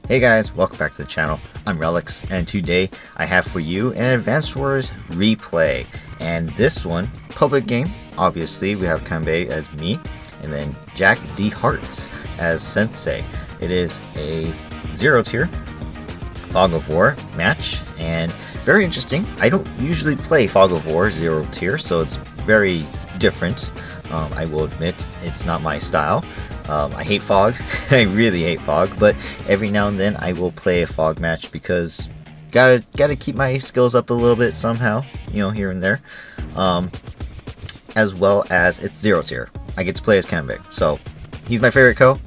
Hey guys, welcome back to the channel. I'm Relyks, and today I have for you an Advance Wars replay. And this one, public game, obviously we have Kanbei as me, and then Jack DeHearts as Sensei. It is a 0 tier Fog of War match, and very interesting. I don't usually play Fog of War 0 tier, so it's very different. I will admit it's not my style. I hate Fog. I really hate Fog, but every now and then I will play a Fog match because gotta keep my skills up a little bit somehow, you know, here and there. As well as it's 0 tier. I get to play as Kanbei, so he's my favorite co.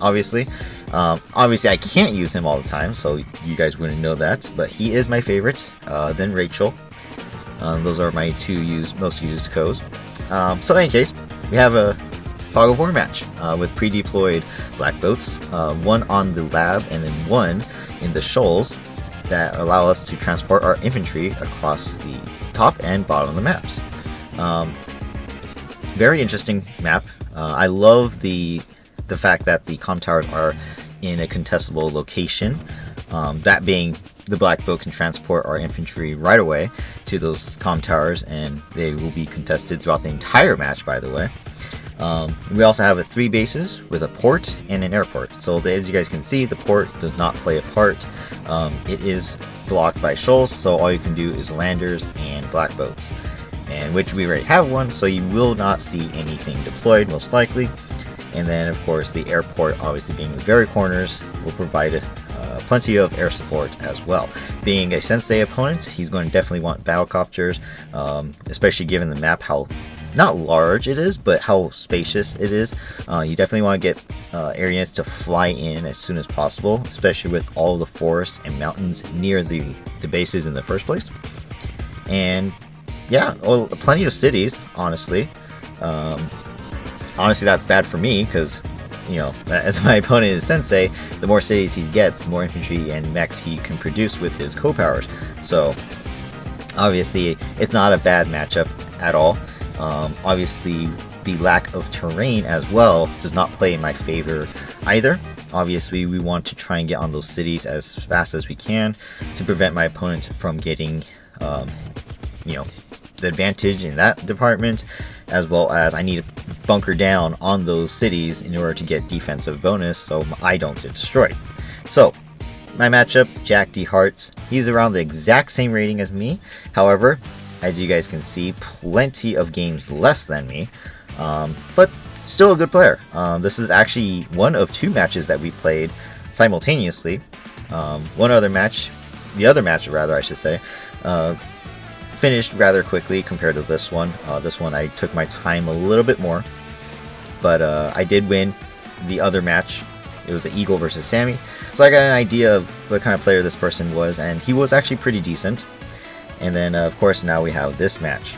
Obviously. Obviously I can't use him all the time, so you guys wouldn't know that, but he is my favorite. Then Rachel. Those are my two most used co's. So in any case, we have a Fog of War match with pre-deployed black boats, one on the lab and then one in the shoals that allow us to transport our infantry across the top and bottom of the maps. Very interesting map. I love the fact that the comm towers are in a contestable location. That being, the black boat can transport our infantry right away to those comm towers, and they will be contested throughout the entire match, by the way. We also have 3 bases with a port and an airport. So as you guys can see, the port does not play a part. It is blocked by shoals, so all you can do is landers and black boats, and which we already have one, so you will not see anything deployed most likely. And then of course the airport, obviously being in the very corners, will provide plenty of air support as well. Being a Sensei opponent, he's going to definitely want battlecopters, especially given the map, how not large it is, but how spacious it is. You definitely want to get air units to fly in as soon as possible, especially with all the forests and mountains near the bases in the first place. And yeah, well, plenty of cities, honestly. Honestly, that's bad for me because, you know, as my opponent is Sensei, the more cities he gets, the more infantry and mechs he can produce with his co-powers. So obviously it's not a bad matchup at all. Obviously the lack of terrain as well does not play in my favor either. Obviously we want to try and get on those cities as fast as we can to prevent my opponent from getting you know, the advantage in that department, as well as I need to bunker down on those cities in order to get defensive bonus so I don't get destroyed. So my matchup, Jack DeHearts, he's around the exact same rating as me. However, as you guys can see, plenty of games less than me, but still a good player. This is actually one of 2 matches that we played simultaneously. The other match rather I should say, finished rather quickly compared to this one. This one I took my time a little bit more, but I did win the other match. It was the Eagle versus Sammy, so I got an idea of what kind of player this person was, and he was actually pretty decent. And then of course now we have this match.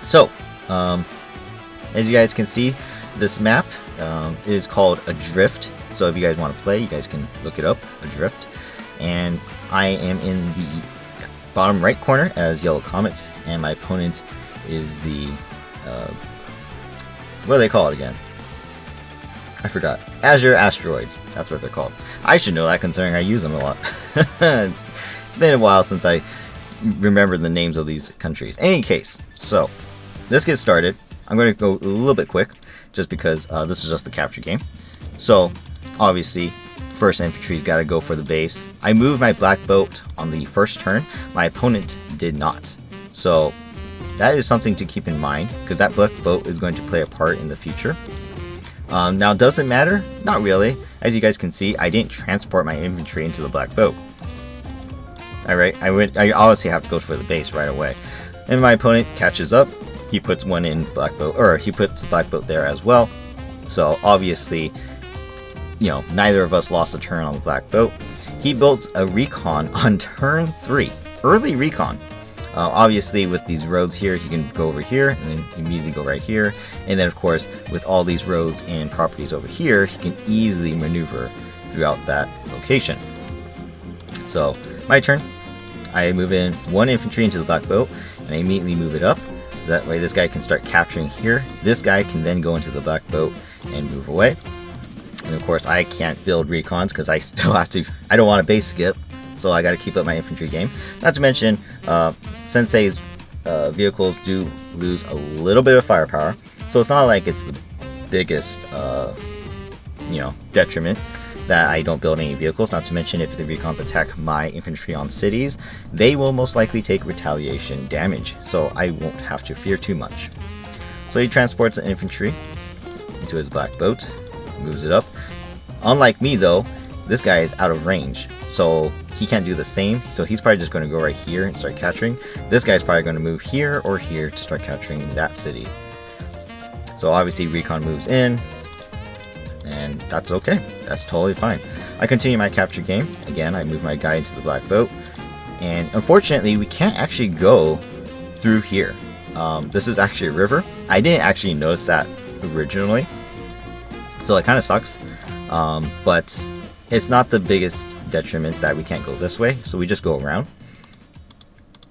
So as you guys can see, this map is called Adrift. So if you guys want to play, you guys can look it up, Adrift. And I am in the bottom right corner as Yellow Comet, and my opponent is the what do they call it again? I forgot. Azure Asteroids. That's what they're called. I should know that considering I use them a lot. It's been a while since I remember the names of these countries. In any case, so let's get started. I'm going to go a little bit quick just because this is just the capture game. So obviously first infantry's got to go for the base. I moved my black boat on the first turn. My opponent did not. So that is something to keep in mind because that black boat is going to play a part in the future. Now, does it matter? Not really. As you guys can see, I didn't transport my infantry into the black boat. Alright, I obviously have to go for the base right away. And my opponent catches up. He puts one in the black boat, or he puts the black boat there as well. So obviously, you know, neither of us lost a turn on the black boat. He built a recon on turn 3. Early recon. Obviously with these roads here, he can go over here and then immediately go right here. And then of course, with all these roads and properties over here, he can easily maneuver throughout that location. So my turn. I move in 1 infantry into the black boat and I immediately move it up. That way this guy can start capturing here. This guy can then go into the black boat and move away. And of course, I can't build recons because I still have to. I don't want to base skip, so I got to keep up my infantry game. Not to mention, Sensei's vehicles do lose a little bit of firepower, so it's not like it's the biggest, detriment that I don't build any vehicles. Not to mention, if the recons attack my infantry on cities, they will most likely take retaliation damage, so I won't have to fear too much. So he transports the infantry into his black boat, moves it up. Unlike me though, this guy is out of range, so he can't do the same, so he's probably just going to go right here and start capturing. This guy's probably going to move here or here to start capturing that city. So obviously recon moves in, and that's okay. That's totally fine. I continue my capture game. Again, I move my guy into the black boat, and unfortunately we can't actually go through here. This is actually a river. I didn't actually notice that originally, so it kind of sucks, but it's not the biggest detriment that we can't go this way, so we just go around.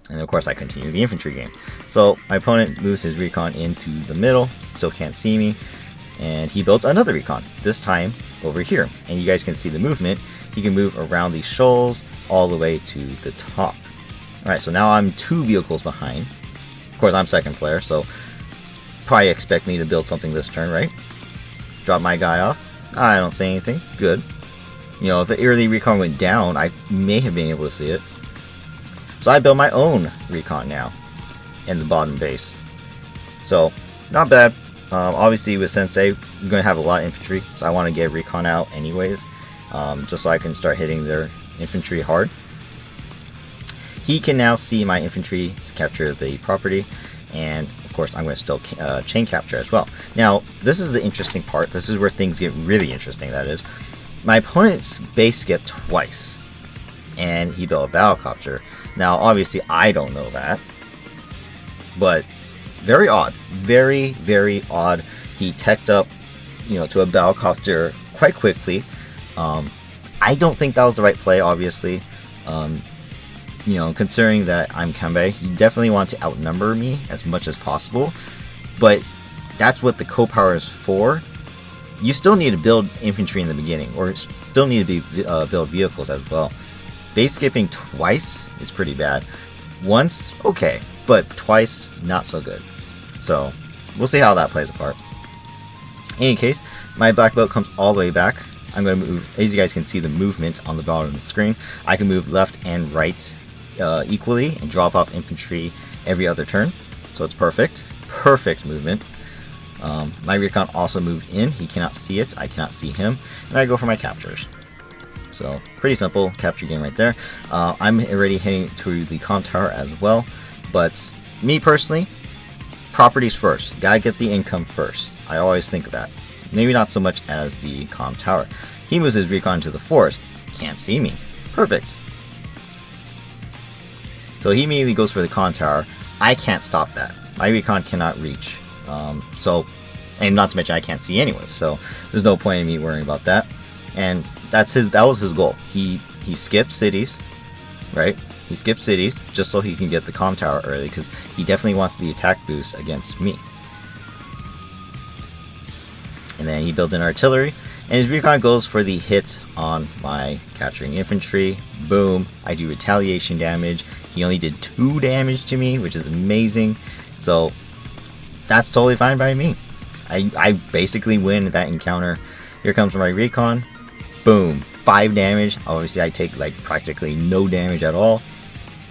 And of course I continue the infantry game. So my opponent moves his recon into the middle, still can't see me, and he builds another recon, this time over here. And you guys can see the movement. He can move around these shoals all the way to the top. Alright, so now I'm 2 vehicles behind. Of course I'm second player, so probably expect me to build something this turn, right? Drop my guy off. I don't say anything. Good. You know, if the early recon went down, I may have been able to see it. So I build my own recon now in the bottom base. So, not bad. Obviously with Sensei, he's going to have a lot of infantry, so I want to get recon out anyways, just so I can start hitting their infantry hard. He can now see my infantry capture the property, and of course I'm going to still chain capture as well. Now, this is the interesting part. This is where things get really interesting, that is. My opponent's base skipped twice, and he built a battlecopter. Now, obviously, I don't know that, but very odd. Very, very odd. He teched up, to a battlecopter quite quickly. I don't think that was the right play, obviously. Considering that I'm Kanbei, he definitely wanted to outnumber me as much as possible, but that's what the co-power is for. You still need to build infantry in the beginning, or still need to build vehicles as well. Base skipping twice is pretty bad. Once, okay, but twice, not so good. So, we'll see how that plays apart. In any case, my black boat comes all the way back. I'm going to move, as you guys can see the movement on the bottom of the screen, I can move left and right equally and drop off infantry every other turn. So it's perfect. Perfect movement. My recon also moved in. He cannot see it. I cannot see him. And I go for my captures. So, pretty simple capture game right there. I'm already heading to the comm tower as well. But, me personally, properties first. Gotta get the income first. I always think of that. Maybe not so much as the comm tower. He moves his recon to the forest. Can't see me. Perfect. So he immediately goes for the comm tower. I can't stop that. My recon cannot reach. And not to mention I can't see anyway, so there's no point in me worrying about that. And that was his goal. He skipped cities, right? He skipped cities just so he can get the comm tower early, because he definitely wants the attack boost against me. And then he builds an artillery, and his recon goes for the hit on my capturing infantry. Boom! I do retaliation damage. He only did 2 damage to me, which is amazing. So that's totally fine by me. I basically win that encounter. Here comes my recon. Boom, 5 damage. Obviously I take like practically no damage at all.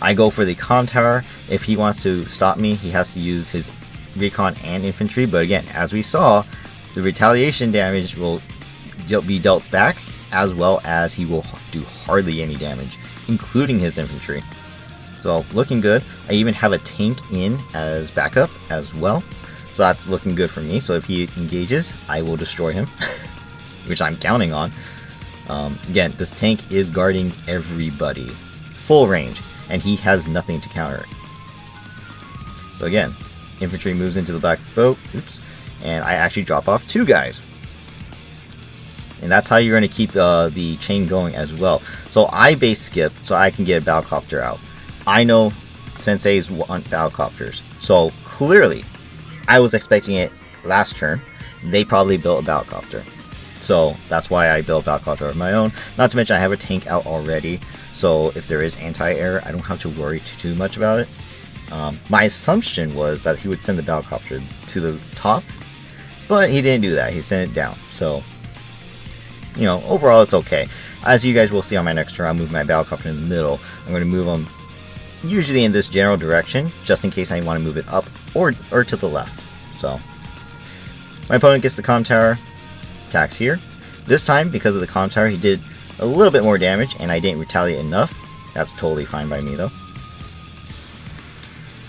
I go for the comm tower. If he wants to stop me, he has to use his recon and infantry, but again, as we saw, the retaliation damage will be dealt back, as well as he will do hardly any damage, including his infantry. So looking good. I even have a tank in as backup as well, so that's looking good for me. So if he engages, I will destroy him, which I'm counting on. Again, this tank is guarding everybody, full range, and he has nothing to counter it. So again, infantry moves into the black boat, oops, and I actually drop off 2 guys. And that's how you're going to keep the chain going as well. So I base skip so I can get a battlecopter out. I know Senseis want battlecopters, so clearly I was expecting it last turn. They probably built a battlecopter. So that's why I built Battlecopter of my own. Not to mention I have a tank out already, so if there is anti-air, I don't have to worry too much about it. My assumption was that he would send the Battlecopter to the top, but he didn't do that. He sent it down. So, you know, overall it's okay. As you guys will see on my next turn, I'll move my Battlecopter in the middle. I'm going to move them usually in this general direction, just in case I want to move it up or to the left. So, my opponent gets the comm tower, attacks here. This time, because of the comm tower, he did a little bit more damage, and I didn't retaliate enough. That's totally fine by me, though.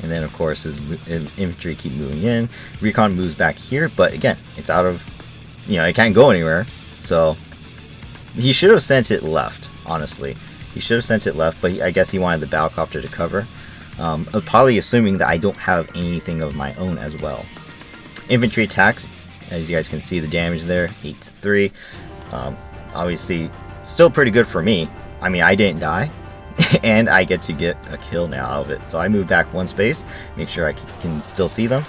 And then, of course, his infantry keep moving in. Recon moves back here, but again, it's out of, you know, it can't go anywhere. So, he should have sent it left, honestly. He should have sent it left, but I guess he wanted the Battlecopter to cover. Probably assuming that I don't have anything of my own as well. Infantry attacks, as you guys can see the damage there, 8-3. Obviously, still pretty good for me. I mean, I didn't die. And I get to get a kill now out of it. So I move back one space, make sure I can still see them.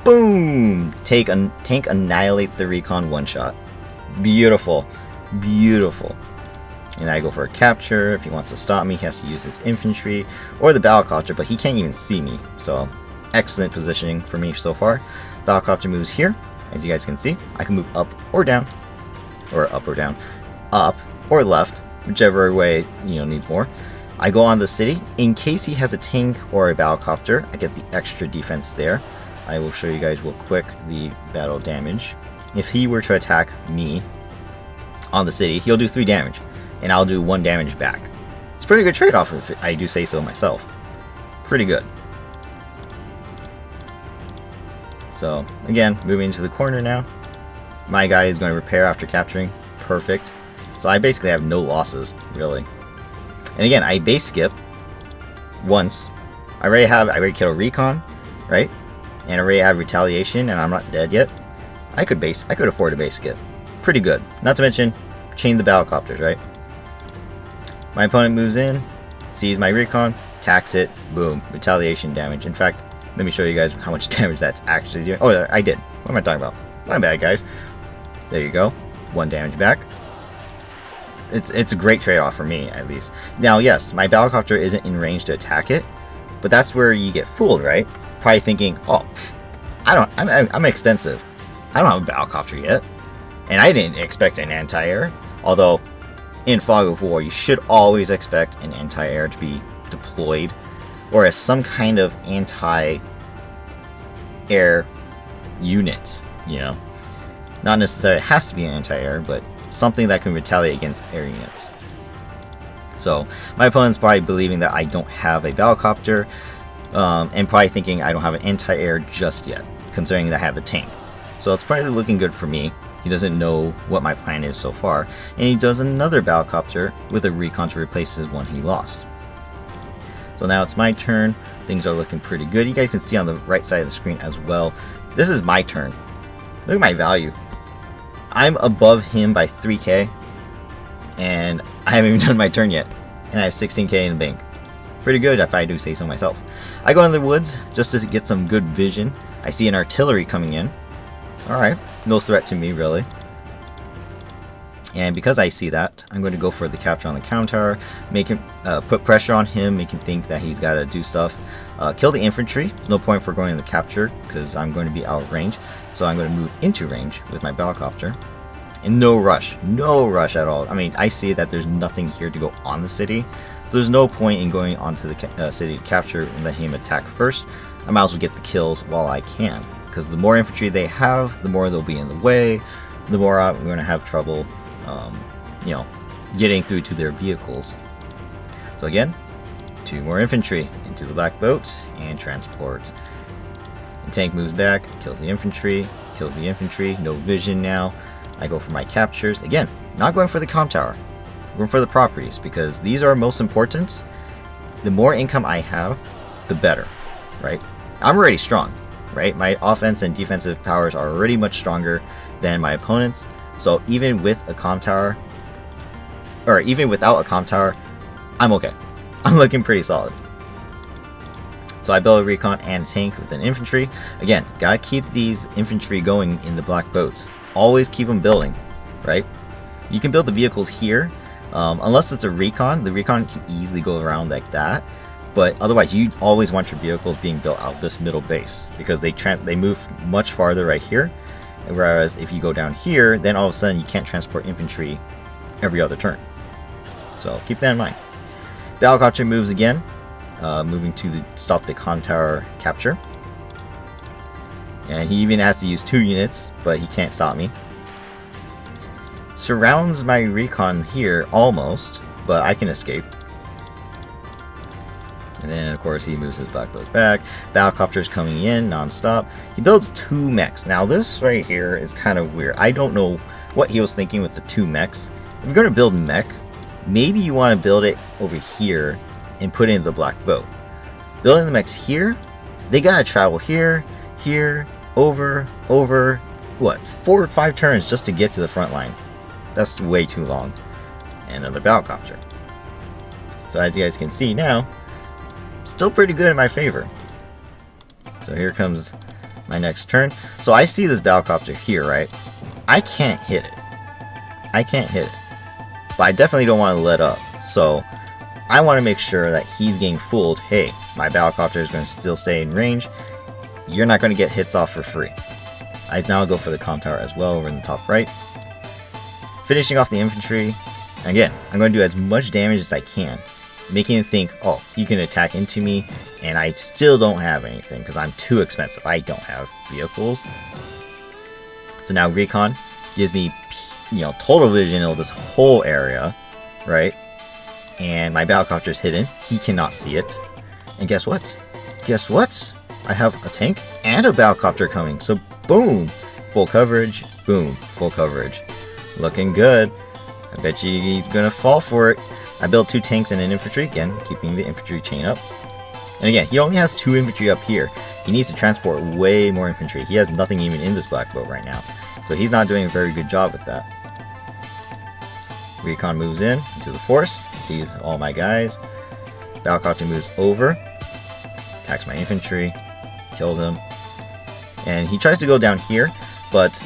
Boom! Tank annihilates the recon one shot. Beautiful. Beautiful. And I go for a capture. If he wants to stop me, he has to use his infantry or the Battlecopter, but he can't even see me. So excellent positioning for me so far. Battlecopter moves here. As you guys can see, I can move up or down. Or up or down. Up or left. Whichever way, you know, needs more. I go on the city. In case he has a tank or a Battlecopter, I get the extra defense there. I will show you guys real quick the battle damage. If he were to attack me on the city, he'll do 3 damage, and I'll do 1 damage back. It's a pretty good trade-off if I do say so myself. Pretty good. So, again, moving into the corner now. My guy is going to repair after capturing. Perfect. So I basically have no losses, really. And again, I base skip once. I already killed a recon, right? And I already have retaliation, and I'm not dead yet. I could afford a base skip. Pretty good. Not to mention, chain the Battlecopters, right? My opponent moves in, sees my recon, attacks it, boom, retaliation damage. In fact, let me show you guys how much damage that's actually doing. Oh, I did. What am I talking about? My bad, guys. There you go. 1 damage back. It's a great trade-off for me, at least. Now, yes, my Battlecopter isn't in range to attack it, but that's where you get fooled, right? Probably thinking, oh, I'm expensive. I don't have a Battlecopter yet, and I didn't expect an anti-air. Although, in Fog of War, you should always expect an anti-air to be deployed, or as some kind of anti-air unit, you know. Not necessarily it has to be an anti-air, but something that can retaliate against air units. So my opponent's probably believing that I don't have a Battlecopter, and probably thinking I don't have an anti-air just yet, considering that I have the tank. So it's probably looking good for me. He doesn't know what my plan is so far, and he does another Battlecopter with a recon to replace his one he lost. So now it's my turn. Things are looking pretty good. You guys can see on the right side of the screen as well. This is my turn. Look at my value. I'm above him by 3k, and I haven't even done my turn yet, and I have 16k in the bank. Pretty good if I do say so myself. I go in the woods just to get some good vision. I see an artillery coming in. Alright, no threat to me really. And because I see that, I'm going to go for the capture on the counter, make him put pressure on him, make him think that he's got to do stuff. Kill the infantry. No point for going in the capture because I'm going to be out of range. So I'm going to move into range with my Battlecopter. And no rush at all. I mean, I see that there's nothing here to go on the city, so there's no point in going onto the city to capture and let him attack first. I might as well get the kills while I can, because the more infantry they have, the more they'll be in the way, the more I'm going to have trouble, you know, getting through to their vehicles. So again, 2 more infantry into the black boat and transport. The tank moves back, kills the infantry, no vision now. I go for my captures. Again, not going for the comm tower. I'm going for the properties because these are most important. The more income I have, the better, right? I'm already strong, right? My offense and defensive powers are already much stronger than my opponents. So even with a comm tower, or even without a comm tower, I'm okay. I'm looking pretty solid. So I build a recon and a tank with an infantry. Again, gotta keep these infantry going in the black boats. Always keep them building. right? You can build the vehicles here, unless it's a recon. The recon can easily go around like that, but otherwise you always want your vehicles being built out this middle base, because they move much farther right here, whereas if you go down here, then all of a sudden you can't transport infantry every other turn. So keep that in mind. Battlecopter moves again, moving to stop the con tower capture. And he even has to use 2 units, but he can't stop me. Surrounds my recon here, almost, but I can escape. And then, of course, he moves his black boat back. Battlecopter's coming in non-stop. He builds 2 mechs. Now, this right here is kind of weird. I don't know what he was thinking with the 2 mechs. If you're going to build mech, maybe you want to build it over here and put in the black boat. Building the mechs here, they gotta travel here, here, over, what, 4 or 5 turns just to get to the front line. That's way too long. And another battlecopter. So as you guys can see now, still pretty good in my favor. So here comes my next turn. So I see this battlecopter here, right? I can't hit it. I can't hit it. But I definitely don't want to let up. So I want to make sure that he's getting fooled. Hey, my battlecopter is going to still stay in range. You're not going to get hits off for free. I now go for the con tower as well over in the top right. Finishing off the infantry. Again, I'm going to do as much damage as I can, making him think, oh, he can attack into me, and I still don't have anything because I'm too expensive. I don't have vehicles. So now recon gives me, total vision of this whole area, right? And my battlecopter is hidden. He cannot see it. And guess what? Guess what? I have a tank and a battlecopter coming. So boom, full coverage. Boom, full coverage. Looking good. I bet you he's gonna fall for it. I built 2 tanks and an infantry, again, keeping the infantry chain up. And again, he only has 2 infantry up here. He needs to transport way more infantry. He has nothing even in this black boat right now. So he's not doing a very good job with that. Recon moves in into the force, sees all my guys. Battlecopter moves over, attacks my infantry, kills him. And he tries to go down here, but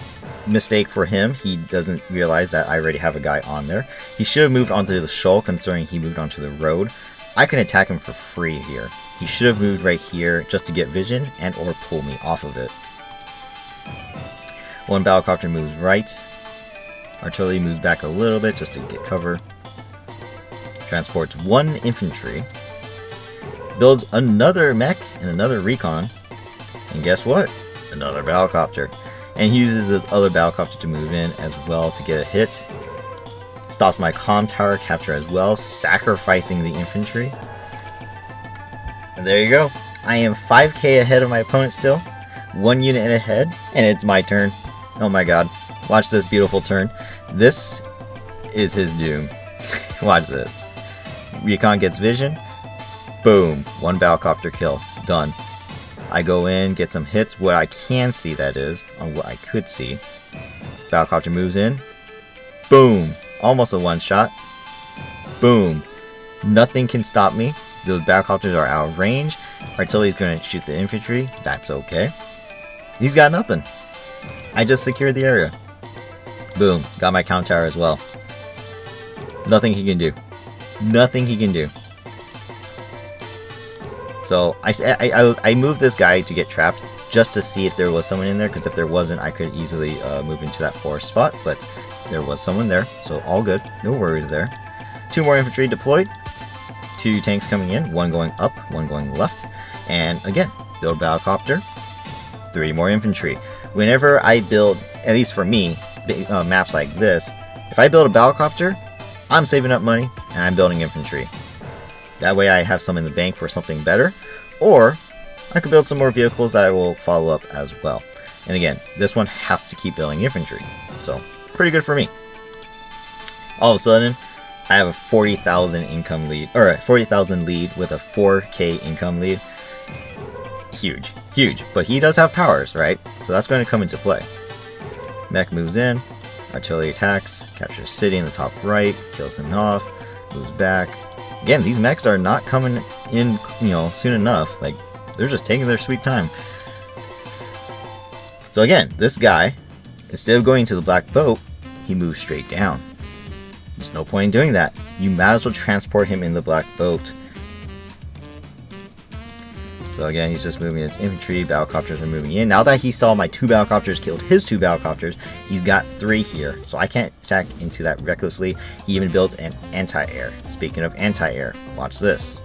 mistake for him, he doesn't realize that I already have a guy on there. He should have moved onto the shoal, considering he moved onto the road. I can attack him for free here. He should have moved right here just to get vision and or pull me off of it. One battlecopter moves right. Artillery moves back a little bit just to get cover. Transports 1 infantry. Builds another mech and another recon. And guess what? Another battlecopter. And he uses this other battlecopter to move in as well to get a hit. Stops my comm tower capture as well, sacrificing the infantry. And there you go. I am 5k ahead of my opponent still. 1 unit ahead, and it's my turn. Oh my god. Watch this beautiful turn. This is his doom. Watch this. Recon gets vision. Boom. 1 battlecopter kill. Done. I go in, get some hits. What I can see, that is, on what I could see. Battlecopter moves in. Boom. Almost a 1-shot. Boom. Nothing can stop me. The battlecopters are out of range. Artillery is going to shoot the infantry. That's okay. He's got nothing. I just secured the area. Boom. Got my count tower as well. Nothing he can do. Nothing he can do. So I moved this guy to get trapped just to see if there was someone in there, because if there wasn't, I could easily move into that forest spot, but there was someone there, so all good. No worries there. 2 more infantry deployed. 2 tanks coming in. 1 going up, 1 going left. And again, build battlecopter. 3 more infantry. Whenever I build, at least for me, maps like this, if I build a battlecopter, I'm saving up money and I'm building infantry. That way I have some in the bank for something better, or I could build some more vehicles that I will follow up as well. And again, this one has to keep building infantry, so pretty good for me. All of a sudden, I have a 40,000 income lead, or a 40,000 lead with a 4k income lead. Huge, huge. But he does have powers, right? So that's going to come into play. Mech moves in, artillery attacks, captures city in the top right, kills him off, moves back. Again, these mechs are not coming in, soon enough. Like, they're just taking their sweet time. So again, this guy, instead of going to the black boat, he moves straight down. There's no point in doing that. You might as well transport him in the black boat. So again, he's just moving his infantry. Battlecopters are moving in. Now that he saw my 2 battlecopters killed his 2 battlecopters, he's got 3 here. So I can't attack into that recklessly. He even built an anti-air. Speaking of anti-air, watch this.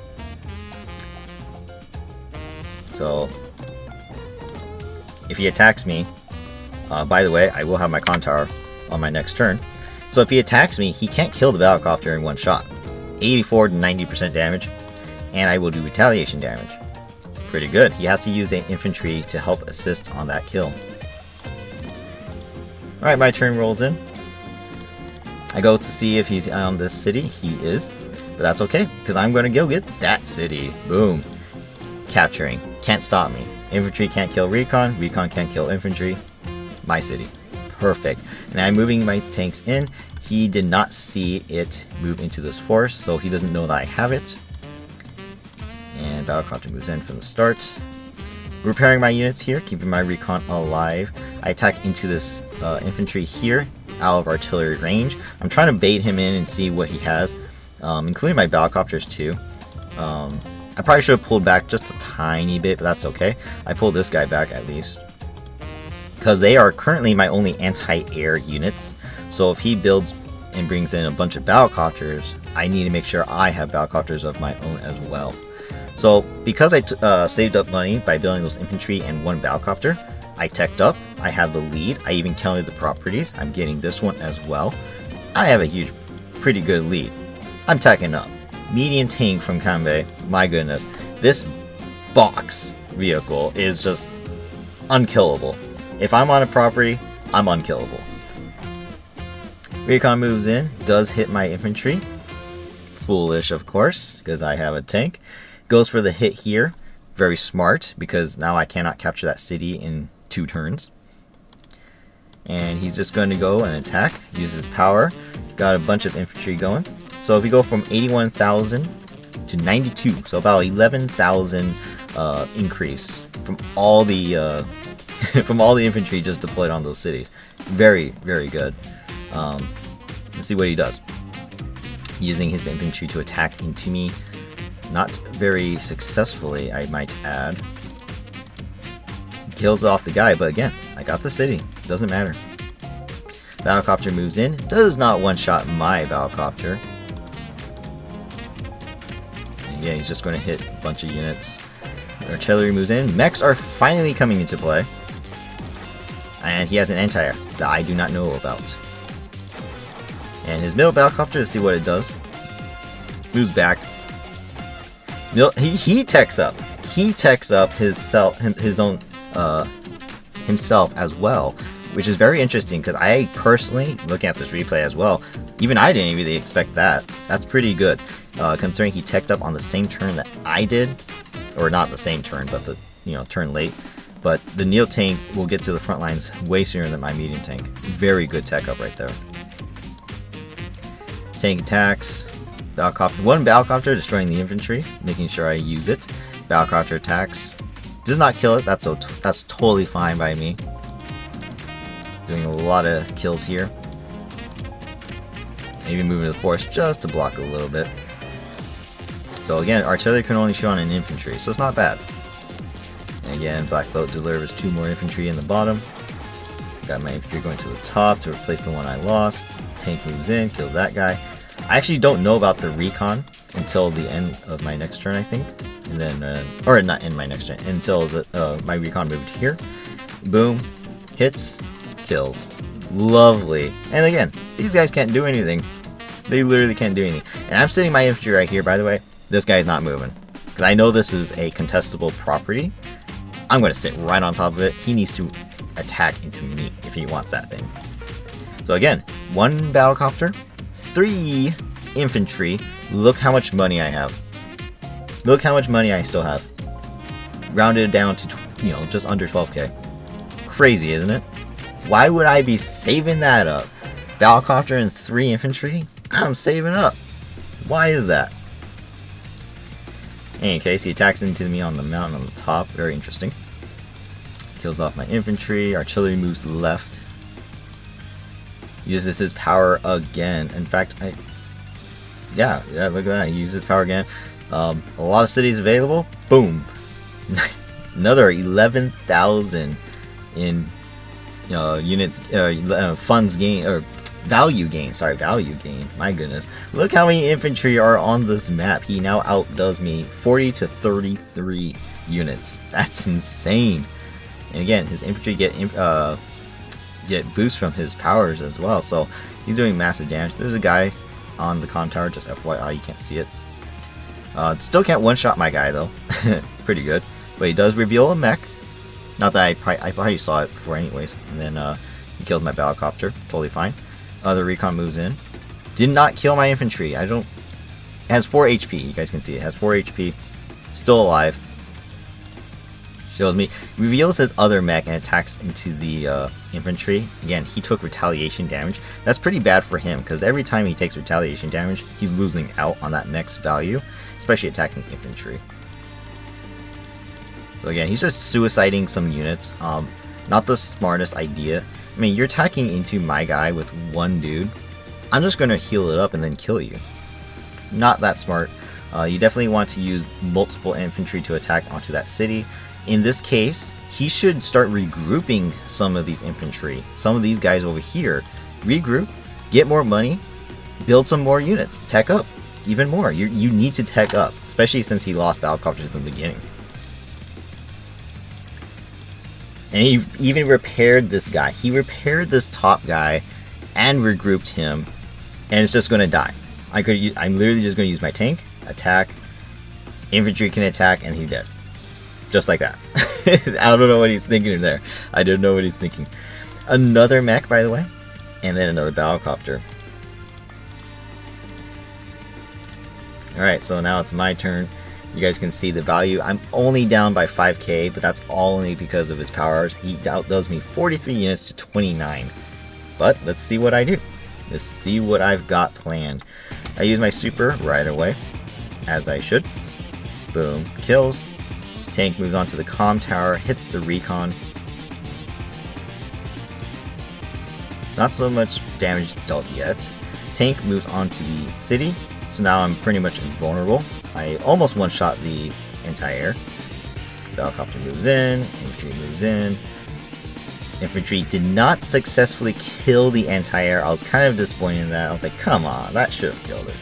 So if he attacks me, by the way, I will have my con tower on my next turn. So if he attacks me, he can't kill the battlecopter in one shot. 84 to 90% damage, and I will do retaliation damage. Pretty good. He has to use an infantry to help assist on that kill. Alright, my turn rolls in. I go to see if he's on this city. He is, but that's okay, because I'm going to go get that city. Boom. Capturing. Can't stop me. Infantry can't kill recon. Recon can't kill infantry. My city. Perfect. And I'm moving my tanks in. He did not see it move into this force, so he doesn't know that I have it. And battlecopter moves in from the start. Repairing my units here, keeping my recon alive. I attack into this infantry here, out of artillery range. I'm trying to bait him in and see what he has, including my battlecopters too. I probably should have pulled back just a tiny bit, but that's okay. I pulled this guy back at least, because they are currently my only anti-air units. So if he builds and brings in a bunch of battlecopters, I need to make sure I have battlecopters of my own as well. So because I saved up money by building those infantry and 1 battlecopter, I teched up. I have the lead. I even counted the properties. I'm getting this one as well. I have a pretty good lead. I'm teching up. Medium tank from Kanbei. My goodness, this box vehicle is just unkillable. If I'm on a property, I'm unkillable. Recon moves in, does hit my infantry. Foolish, of course, because I have a tank. Goes for the hit here. Very smart, because now I cannot capture that city in 2 turns. And he's just going to go and attack. Uses power. Got a bunch of infantry going. So if we go from 81,000 to 92, so about 11,000 increase from all the from all the infantry just deployed on those cities. Very, very good. Let's see what he does. Using his infantry to attack into me. Not very successfully, I might add. Kills off the guy, but again, I got the city. Doesn't matter. Battlecopter moves in. Does not one-shot my battlecopter. And yeah, he's just going to hit a bunch of units. Artillery moves in. Mechs are finally coming into play. And he has an anti-air that I do not know about. And his middle battlecopter, let's see what it does. Moves back. He techs up. He techs up himself as well, which is very interesting, because I personally, looking at this replay as well, even I didn't really expect that. That's pretty good, considering he teched up on the same turn that I did, or not the same turn, but the turn late. But the Neo tank will get to the front lines way sooner than my medium tank. Very good tech up right there. Tank attacks. Battlecopter, 1 battlecopter destroying the infantry, making sure I use it. Battlecopter attacks. Does not kill it. That's totally fine by me. Doing a lot of kills here. Maybe moving to the force just to block a little bit. So again, artillery can only shoot on an infantry, so it's not bad. And again, Black Boat delivers 2 more infantry in the bottom. Got my infantry going to the top to replace the one I lost. Tank moves in, kills that guy. I actually don't know about the recon until the end of my next turn, I think. And then, or not in my next turn, until my recon moved here. Boom. Hits. Kills. Lovely. And again, these guys can't do anything. They literally can't do anything. And I'm sitting my infantry right here, by the way. This guy's not moving. Because I know this is a contestable property. I'm going to sit right on top of it. He needs to attack into me if he wants that thing. So again, 1 battlecopter. 3 infantry. Look how much money I have. Look how much money I still have. Rounded down to, just under 12k. Crazy, isn't it? Why would I be saving that up? Battlecopter and 3 infantry? I'm saving up. Why is that? In any case, he attacks into me on the mountain on the top. Very interesting. Kills off my infantry. Artillery moves to the left. Uses his power again. In fact, yeah, look at that. He uses power again. A lot of cities available. Boom. Another 11,000 in units, funds gain, or value gain. Sorry, value gain. My goodness. Look how many infantry are on this map. He now outdoes me 40 to 33 units. That's insane. And again, his infantry get boosts from his powers as well. So he's doing massive damage. There's a guy on the comm tower, just FYI, you can't see it. Still can't one-shot my guy though. Pretty good. But he does reveal a mech. Not that I probably saw it before anyways. And then he kills my battlecopter. Totally fine. The recon moves in. Did not kill my infantry. It has 4 HP. You guys can see it has 4 HP. Still alive. Shows me. Reveals his other mech and attacks into the infantry. Again, he took retaliation damage. That's pretty bad for him because every time he takes retaliation damage, he's losing out on that mech's value, especially attacking infantry. So again, he's just suiciding some units. Not the smartest idea. I mean, you're attacking into my guy with one dude. I'm just going to heal it up and then kill you. Not that smart. You definitely want to use multiple infantry to attack onto that city. In this case, he should start regrouping some of these infantry. Some of these guys over here. Regroup, get more money, build some more units. Tech up even more. You need to tech up, especially since he lost battlecopters in the beginning. And he even repaired this guy. He repaired this top guy and regrouped him, and it's just going to die. I'm literally just going to use my tank, attack, infantry can attack, and he's dead. Just like that. I don't know what he's thinking there. I don't know what he's thinking. Another mech, by the way, and then another battlecopter. Alright, so now it's my turn. You guys can see the value. I'm only down by 5k, but that's only because of his powers. He outdoes me 43 units to 29. But let's see what I do. Let's see what I've got planned. I use my super right away, as I should. Boom, kills. Tank moves on to the comm tower, hits the recon. Not so much damage dealt yet. Tank moves on to the city, so now I'm pretty much invulnerable. I almost one-shot the anti-air. Battlecopter moves in, infantry moves in. Infantry did not successfully kill the anti-air. I was kind of disappointed in that. I was like, come on, that should have killed it.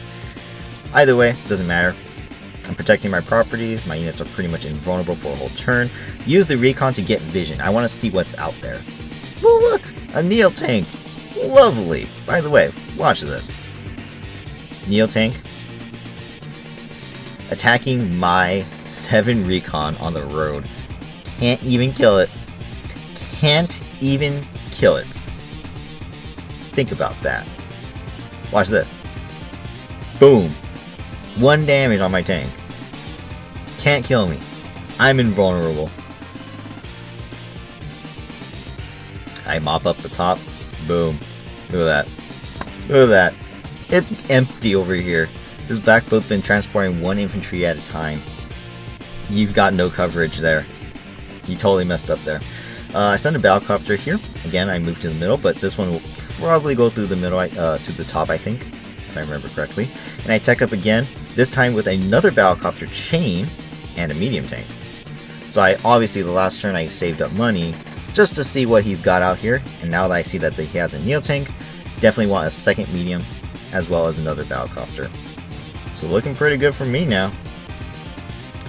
Either way, doesn't matter. I'm protecting my properties. My units are pretty much invulnerable for a whole turn. Use the recon to get vision. I want to see what's out there. Well, look, a Neo tank. Lovely. By the way, watch this. Neo tank attacking my 7 recon on the road. Can't even kill it. Can't even kill it. Think about that. Watch this. Boom. 1 damage on my tank. Can't kill me. I'm invulnerable. I mop up the top. Boom. Look at that. Look at that. It's empty over here. This backboat's been transporting 1 infantry at a time. You've got no coverage there. You totally messed up there. I sent a battlecopter here. Again, I moved to the middle, but this one will probably go through the middle, to the top, I think, if I remember correctly. And I tech up again, this time with another battlecopter chain and a medium tank. So obviously the last turn I saved up money just to see what he's got out here. And now that I see that he has a Neo tank, definitely want a second medium as well as another battlecopter. So looking pretty good for me now.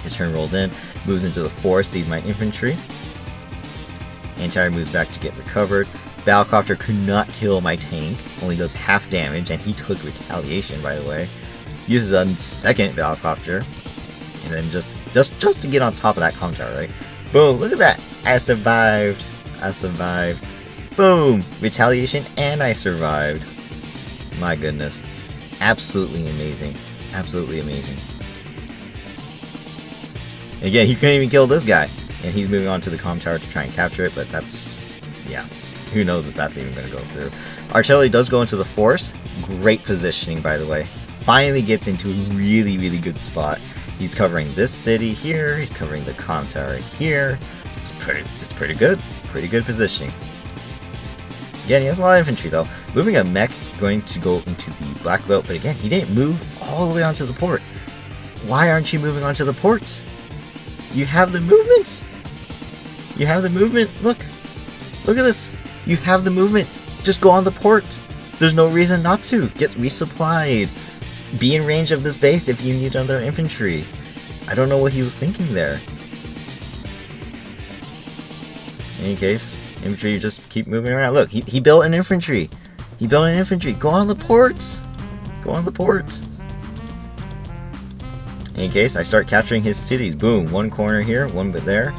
His turn rolls in, moves into the forest, sees my infantry. Anti-air moves back to get recovered. Battlecopter could not kill my tank, only does half damage, and he took retaliation, by the way. Uses a second battlecopter, and then just to get on top of that comm tower, right? Boom! Look at that! I survived. I survived. Boom! Retaliation, and I survived. My goodness, absolutely amazing. Absolutely amazing. Again, he couldn't even kill this guy. And he's moving on to the comm tower to try and capture it, but that's just, yeah. Who knows if that's even going to go through. Artillery does go into the forest. Great positioning, by the way. Finally gets into a really, really good spot. He's covering this city here. He's covering the comm tower here. It's pretty good. Pretty good positioning. Again, he has a lot of infantry though. Moving a mech, going to go into the black belt, but again, he didn't move all the way onto the port. Why aren't you moving onto the port? You have the movement. You have the movement. Look. Look at this. You have the movement. Just go on the port. There's no reason not to. Get resupplied. Be in range of this base if you need other infantry. I don't know what he was thinking there. In any case, infantry just keep moving around. Look, he built an infantry. He built an infantry. Go on the port. Go on the port. In any case, I start capturing his cities. Boom. One corner here, one bit there.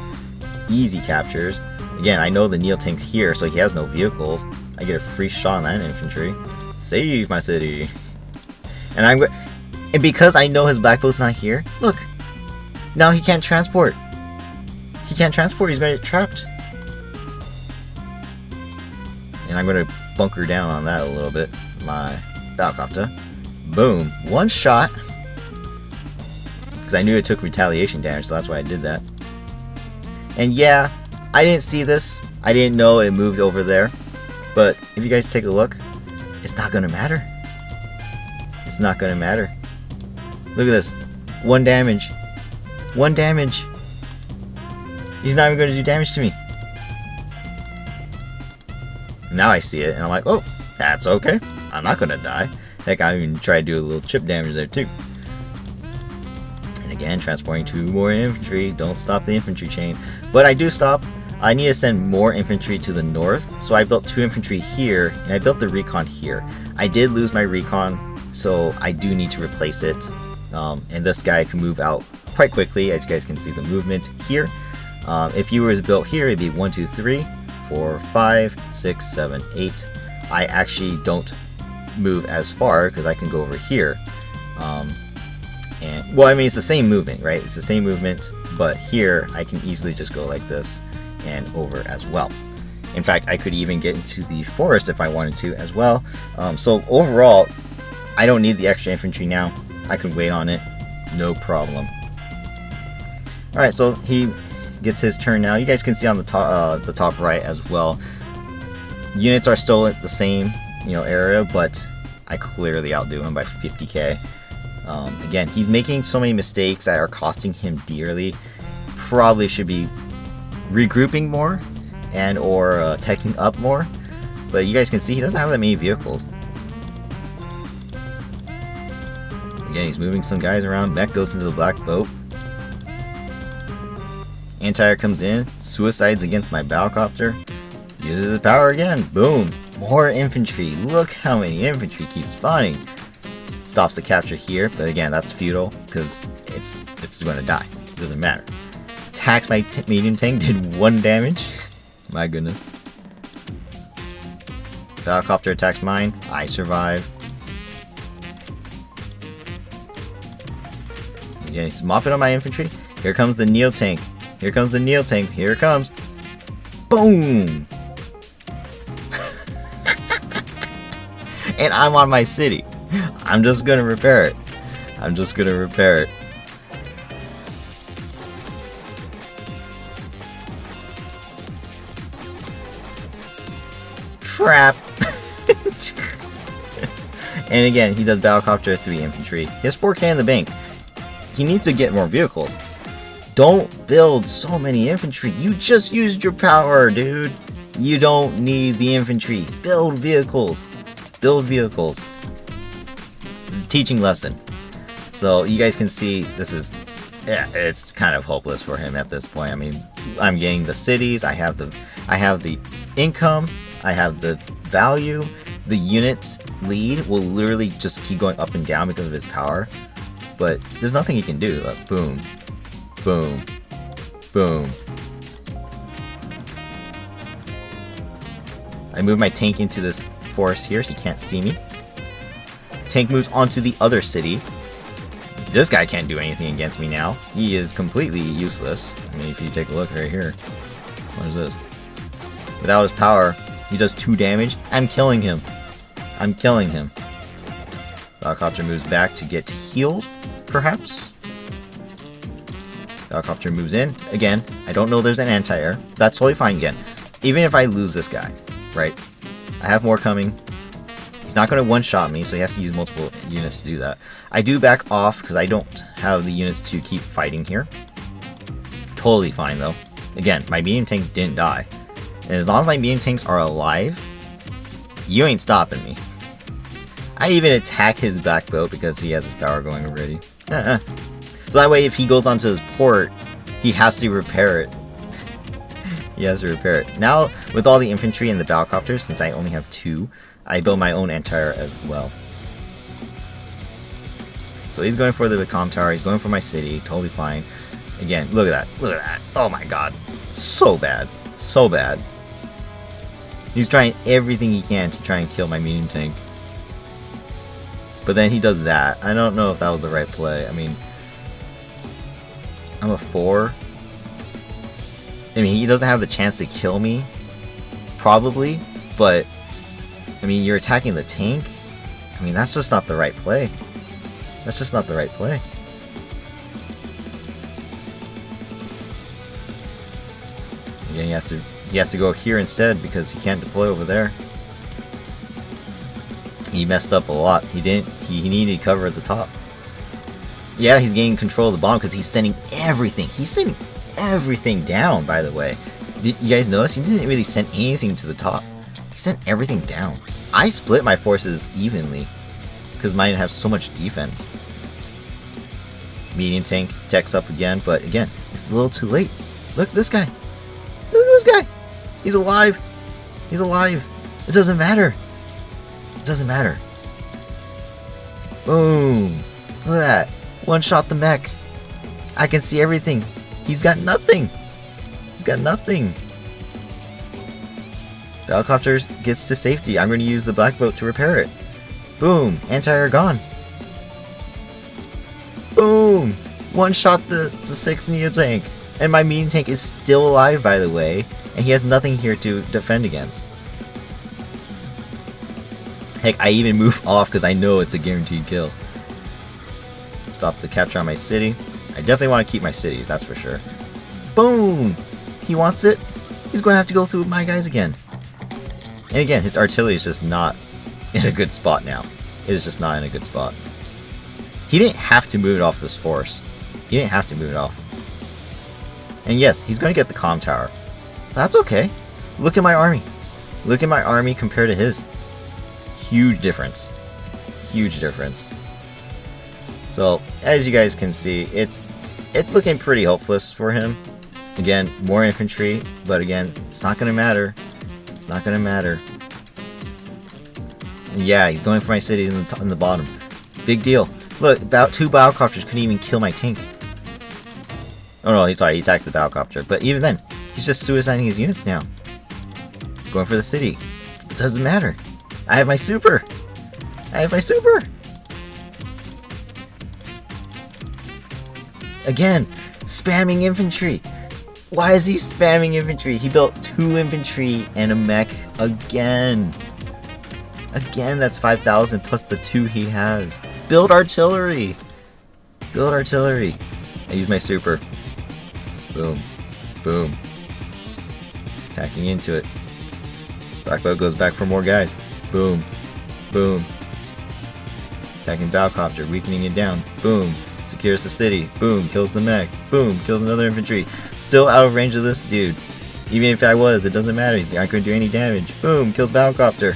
Easy captures. Again, I know the Neo tank's here, so he has no vehicles. I get a free shot on that infantry. Save my city. And because I know his black boat's not here, look. Now he can't transport. He can't transport. He's gonna get trapped. And I'm gonna bunker down on that a little bit. My Battlecopter. Boom. One shot. Because I knew it took retaliation damage, so that's why I did that. And yeah, I didn't see this. I didn't know it moved over there. But if you guys take a look, it's not gonna matter. It's not gonna matter. Look at this. 1 damage. 1 damage. He's not even gonna do damage to me. Now I see it, and I'm like, oh, that's okay. I'm not gonna die. Heck, I even try to do a little chip damage there too. And again, transporting 2 more infantry. Don't stop the infantry chain. But I do stop. I need to send more infantry to the north, so I built 2 infantry here, and I built the recon here. I did lose my recon, so I do need to replace it. And this guy can move out quite quickly, as you guys can see the movement here. If he was built here, it'd be 1, 2, 3, 4, 5, 6, 7, 8. I actually don't move as far because I can go over here. And well, I mean, it's the same movement, right? It's the same movement, but here I can easily just go like this and over as well. In fact, I could even get into the forest if I wanted to as well. So overall, I don't need the extra infantry now. I can wait on it, no problem. All right, so he gets his turn now. You guys can see on the top right as well. Units are still at the same, area, but I clearly outdo him by 50k. Again, he's making so many mistakes that are costing him dearly. Probably should be regrouping more and or teching up more. But you guys can see he doesn't have that many vehicles. Again, he's moving some guys around. Mech goes into the black boat. Anti-air comes in, suicides against my Battlecopter. Uses his power again. Boom. More infantry. Look how many infantry keep spawning. Stops the capture here, but again, that's futile because it's going to die. It doesn't matter. Attacks my medium tank, did 1 damage. My goodness. Battlecopter attacks mine. I survive. Again, he's mopping on my infantry. Here comes the Neo tank. Here comes the Neo tank. Here it comes. Boom! And I'm on my city. I'm just gonna repair it. I'm just gonna repair it. Trap! And again, he does Battlecopter 3 infantry. He has 4k in the bank. He needs to get more vehicles. Don't build so many infantry. You just used your power, dude. You don't need the infantry. Build vehicles. Build vehicles. It's a teaching lesson. So you guys can see this is, it's kind of hopeless for him at this point. I mean, I'm getting the cities. I have the income. I have the value. The units lead will literally just keep going up and down because of his power. But there's nothing he can do. Like, boom. Boom. Boom. I move my tank into this forest here so he can't see me. Tank moves onto the other city. This guy can't do anything against me now. He is completely useless. I mean, if you take a look right here. What is this? Without his power, he does 2 damage. I'm killing him. I'm killing him. Battlecopter moves back to get healed, perhaps? Battlecopter moves in. Again, I don't know there's an anti-air. That's totally fine again. Even if I lose this guy, right? I have more coming. He's not going to one-shot me, so he has to use multiple units to do that. I do back off because I don't have the units to keep fighting here. Totally fine, though. Again, my medium tank didn't die. And as long as my medium tanks are alive, you ain't stopping me. I even attack his back boat because he has his power going already. So that way, if he goes onto his port, he has to repair it. He has to repair it. Now, with all the infantry and the battlecopters, since I only have 2, I build my own anti-air as well. So he's going for the comm tower, he's going for my city, totally fine. Again, look at that, look at that. Oh my god. So bad. So bad. He's trying everything he can to try and kill my medium tank. But then he does that. I don't know if that was the right play. I mean, I'm a 4. I mean, he doesn't have the chance to kill me. Probably. But, I mean, you're attacking the tank. I mean, that's just not the right play. That's just not the right play. Again, he has to go here instead because he can't deploy over there. He messed up a lot. He needed cover at the top. Yeah, he's gaining control of the bomb because he's sending everything. He's sending everything down, by the way. Did you guys notice? He didn't really send anything to the top. He sent everything down. I split my forces evenly because mine have so much defense. Medium tank techs up again, but again, it's a little too late. Look at this guy. Look at this guy. He's alive. He's alive. It doesn't matter. It doesn't matter. Boom. Look at that. One shot the mech. I can see everything. He's got nothing. He's got nothing. The helicopter gets to safety. I'm going to use the black boat to repair it. Boom. Anti-air gone. Boom. One shot the 6 Neo tank. And my medium tank is still alive, by the way. And he has nothing here to defend against. Heck, I even move off because I know it's a guaranteed kill. Stop the capture on my city. I definitely want to keep my cities, that's for sure. Boom! He wants it. He's going to have to go through my guys again. And again, his artillery is just not in a good spot now. It is just not in a good spot. He didn't have to move it off this force. He didn't have to move it off. And yes, he's going to get the comm tower. That's okay. Look at my army. Look at my army compared to his. Huge difference. Huge difference. So, as you guys can see, it's looking pretty hopeless for him. Again, more infantry, but again, it's not going to matter. It's not going to matter. And yeah, he's going for my city in the bottom. Big deal. Look, about 2 battlecopters couldn't even kill my tank. Oh no, he attacked the battlecopter. But even then, he's just suiciding his units now. Going for the city. It doesn't matter. I have my super. I have my super. Again, spamming infantry. Why is he spamming infantry? He built 2 infantry and a mech again. Again, that's 5,000 plus the 2 he has. Build artillery. Build artillery. I use my super. Boom. Boom. Attacking into it. Blackbow goes back for more guys. Boom. Boom. Attacking Battlecopter, weakening it down. Boom. Secures the city. Boom. Kills the mech. Boom. Kills another infantry. Still out of range of this dude. Even if I was, it doesn't matter. He's not going to do any damage. Boom. Kills Battlecopter.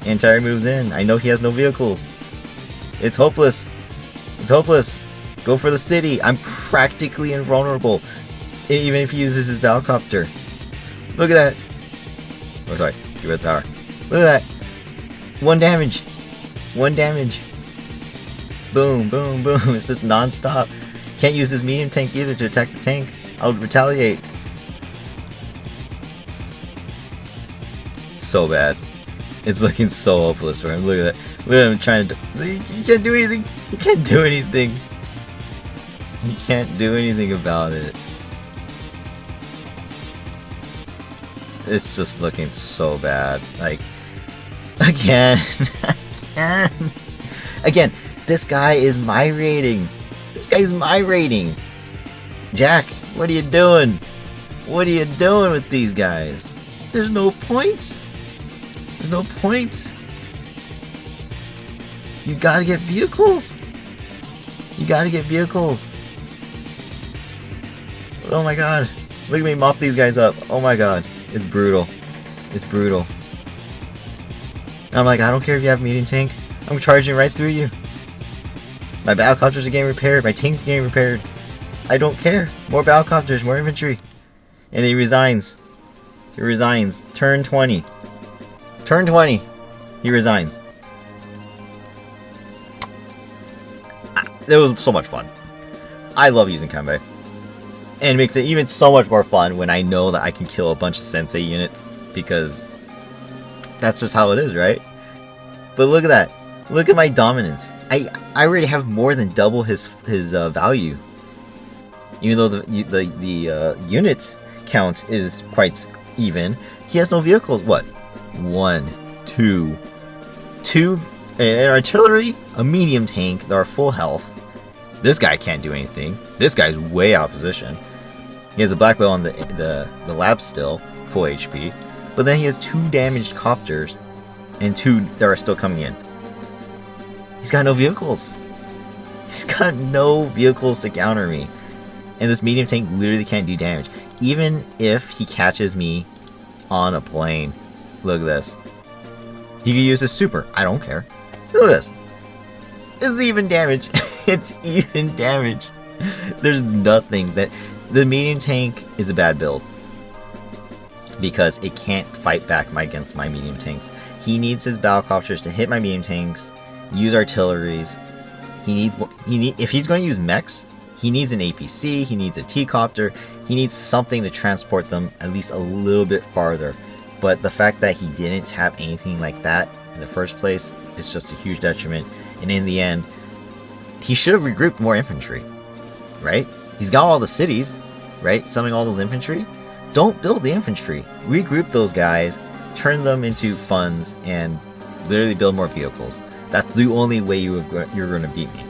Anti-air moves in. I know he has no vehicles. It's hopeless. It's hopeless. Go for the city. I'm practically invulnerable. Even if he uses his Battlecopter. Look at that. Oh, sorry. Get rid of the power. Look at that. 1 damage. 1 damage. Boom, boom, boom. It's just non-stop. Can't use his medium tank either to attack the tank. I'll retaliate. So bad. It's looking so hopeless for him. Look at that. Look at him trying to... He can't do anything. He can't do anything. He can't do anything about it. It's just looking so bad. Like, again. Again, this guy is my rating. This guy's my rating. Jack, what are you doing? What are you doing with these guys? There's no points. There's no point. You gotta get vehicles. You gotta get vehicles. Oh my god. Look at me mop these guys up. Oh my god. It's brutal. It's brutal. And I'm like, I don't care if you have a medium tank. I'm charging right through you. My battlecopters are getting repaired. My tank's getting repaired. I don't care. More battlecopters, more infantry. And he resigns. He resigns. Turn 20. Turn 20. He resigns. It was so much fun. I love using Kanbei. And it makes it even so much more fun when I know that I can kill a bunch of sensei units. Because that's just how it is, right? But look at that. Look at my dominance. I already have more than double his value. Even though the unit count is quite even, he has no vehicles. What? 1, 2, an artillery, a medium tank. They're full health. This guy can't do anything. This guy's way out of position. He has a black belt on the lab still, full HP. But then he has 2 damaged copters and 2 that are still coming in. He's got no vehicles. He's got no vehicles to counter me. And this medium tank literally can't do damage. Even if he catches me on a plane. Look at this. He can use his super. I don't care. Look at this. It's even damage. It's even damage. There's nothing that... The medium tank is a bad build. Because it can't fight back against my medium tanks. He needs his battlecopters to hit my medium tanks. Use artilleries. If he's going to use mechs, he needs an APC, he needs a T-copter, he needs something to transport them at least a little bit farther. But the fact that he didn't have anything like that in the first place is just a huge detriment. And in the end, he should have regrouped more infantry, right? He's got all the cities, right? Summoning all those infantry. Don't build the infantry. Regroup those guys, turn them into funds, and literally build more vehicles. That's the only way you're going to beat me.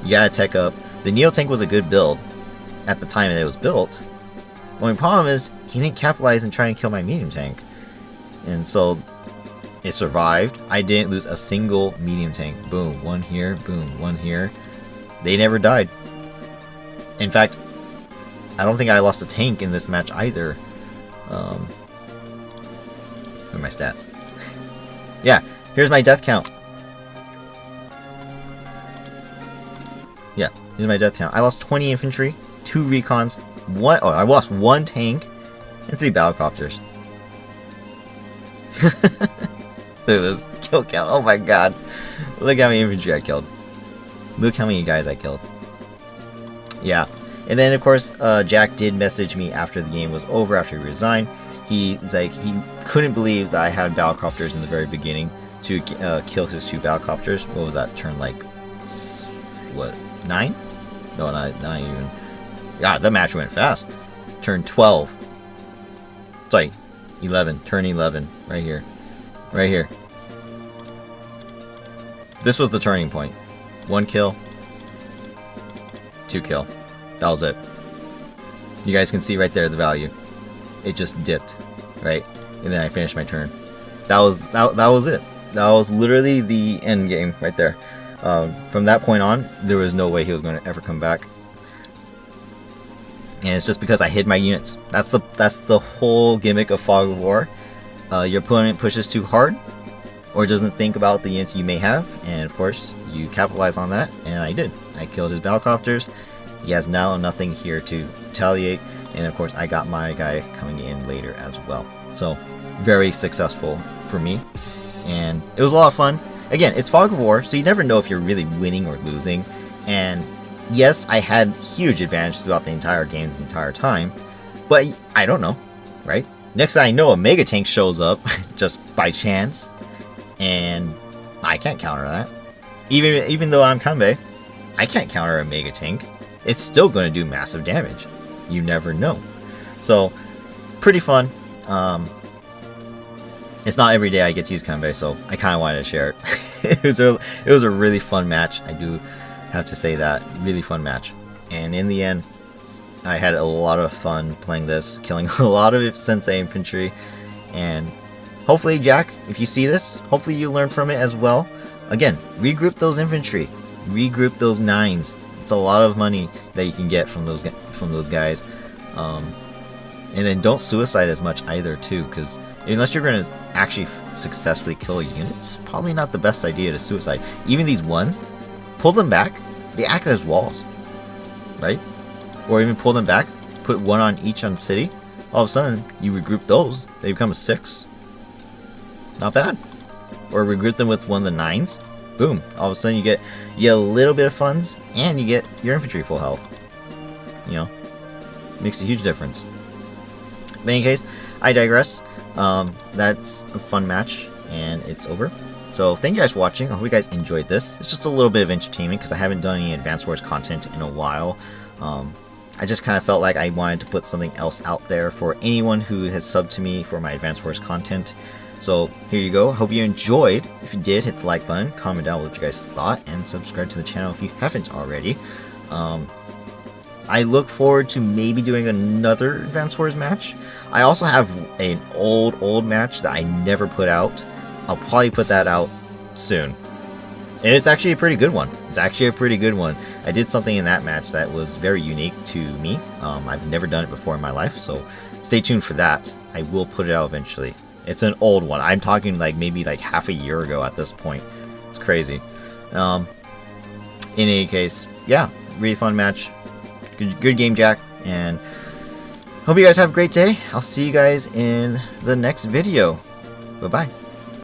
You gotta tech up. The Neo tank was a good build at the time that it was built. The only problem is he didn't capitalize in trying to kill my medium tank. And so it survived. I didn't lose a single medium tank. Boom, 1 here, boom, 1 here. They never died. In fact, I don't think I lost a tank in this match either. Where are my stats? Yeah, here's my death count. Yeah, here's my death count. I lost 20 infantry, 2 recons, I lost 1 tank, and 3 battlecopters. Look at this kill count. Oh my god. Look how many infantry I killed. Look how many guys I killed. Yeah. And then, of course, Jack did message me after the game was over, after he resigned. He's like, he couldn't believe that I had battlecopters in the very beginning to kill his 2 battlecopters. What was that? Turn like, what, 9? No, not even. Yeah, the match went fast. Turn 12. Sorry, 11. Turn 11. Right here. Right here. This was the turning point. 1 kill. 2 kill. That was it. You guys can see right there the value. It just dipped, right? And then I finished my turn. That was it. That was literally the end game right there. From that point on, there was no way he was going to ever come back. And it's just because I hid my units. That's the whole gimmick of Fog of War. Your opponent pushes too hard, or doesn't think about the units you may have, and of course you capitalize on that. And I did. I killed his battlecopters. He has now nothing here to retaliate, and of course I got my guy coming in later as well. So very successful for me, and it was a lot of fun. Again, it's Fog of War, so you never know if you're really winning or losing. And yes, I had huge advantage throughout the entire game, the entire time, but I don't know, right? Next thing I know, a Mega Tank shows up just by chance, and I can't counter that. Even though I'm Kanbei, I can't counter a Mega Tank. It's still going to do massive damage. You never know. So, pretty fun. It's not every day I get to use Kanbei, so I kind of wanted to share it. It was a really fun match. I do have to say that. Really fun match. And in the end, I had a lot of fun playing this, killing a lot of Sensei infantry, and hopefully, Jack, if you see this, hopefully you learn from it as well. Again, regroup those infantry, regroup those 9s. It's a lot of money that you can get from those guys. And then don't suicide as much either too, because unless you're going to actually successfully kill a unit, it's probably not the best idea to suicide. Even these ones, pull them back, they act as walls, right? Or even pull them back, put 1 on each on city. All of a sudden, you regroup those, they become a 6. Not bad. Or regroup them with one of the 9s. Boom. All of a sudden you get a little bit of funds, and you get your infantry full health. You know, makes a huge difference. But in any case, I digress. That's a fun match, and it's over. So thank you guys for watching. I hope you guys enjoyed this. It's just a little bit of entertainment because I haven't done any Advanced Wars content in a while. I just kind of felt like I wanted to put something else out there for anyone who has subbed to me for my Advanced Wars content. So here you go. Hope you enjoyed. If you did, hit the like button, comment down what you guys thought, and subscribe to the channel if you haven't already. I look forward to maybe doing another Advanced Wars match. I also have an old match that I never put out. I'll probably put that out soon. And it's actually a pretty good one. I did something in that match that was very unique to me. I've never done it before in my life, so stay tuned for that. I will put it out eventually. It's an old one. I'm talking like maybe like half a year ago at this point. It's crazy. In any case, yeah, really fun match. Good game, Jack, and hope you guys have a great day. I'll see you guys in the next video. Bye-bye.